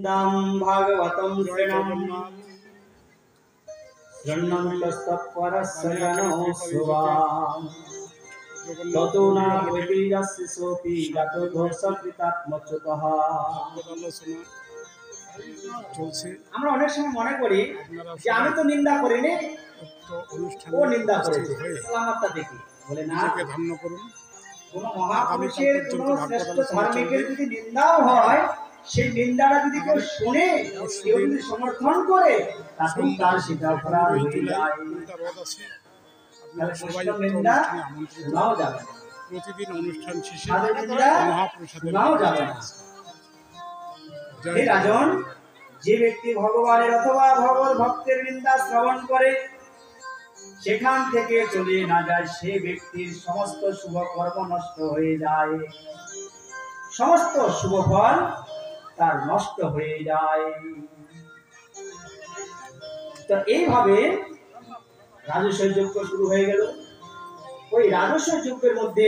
দাম ভাগবতম শৃণ্বন্তস্তৎপরস্সজনো সুবা ততো না বৈতিরস্য সোপি গাতো দোষকৃতাত্মচ্যুতঃ। আমরা অনেক সময় মনে করি যে আমি তো নিন্দা করিনি, ও নিন্দা করেছে, আমারটা দেখি বলে না। ধন্য করুন। কোন মহাপুরুষের কোন শ্রেষ্ঠ ধার্মিকের যদি নিন্দাও হয়, সেই নিন্দাটা যদি কেউ শুনে, কেউ যদি সমর্থন করে, তখন তার সেটা অপরাধ হয়ে যায়। সবাই নিন্দা শোনাও যাবে না, প্রতিদিন অনুষ্ঠান শেষে শোনাও যাবে না। হে রাজন, যে ব্যক্তি ভগবানের অথবা ভগবত ভক্তের নিন্দা শ্রবণ করে সেখান থেকে চলে না যায়, সে ব্যক্তির সমস্ত শুভ কর্ম নষ্ট হয়ে যায়, সমস্ত শুভ ফল তার নষ্ট হয়ে যায়। তো এইভাবে রাজস্ব যজ্ঞ শুরু হয়ে গেল। ওই রাজস্ব যজ্ঞের মধ্যে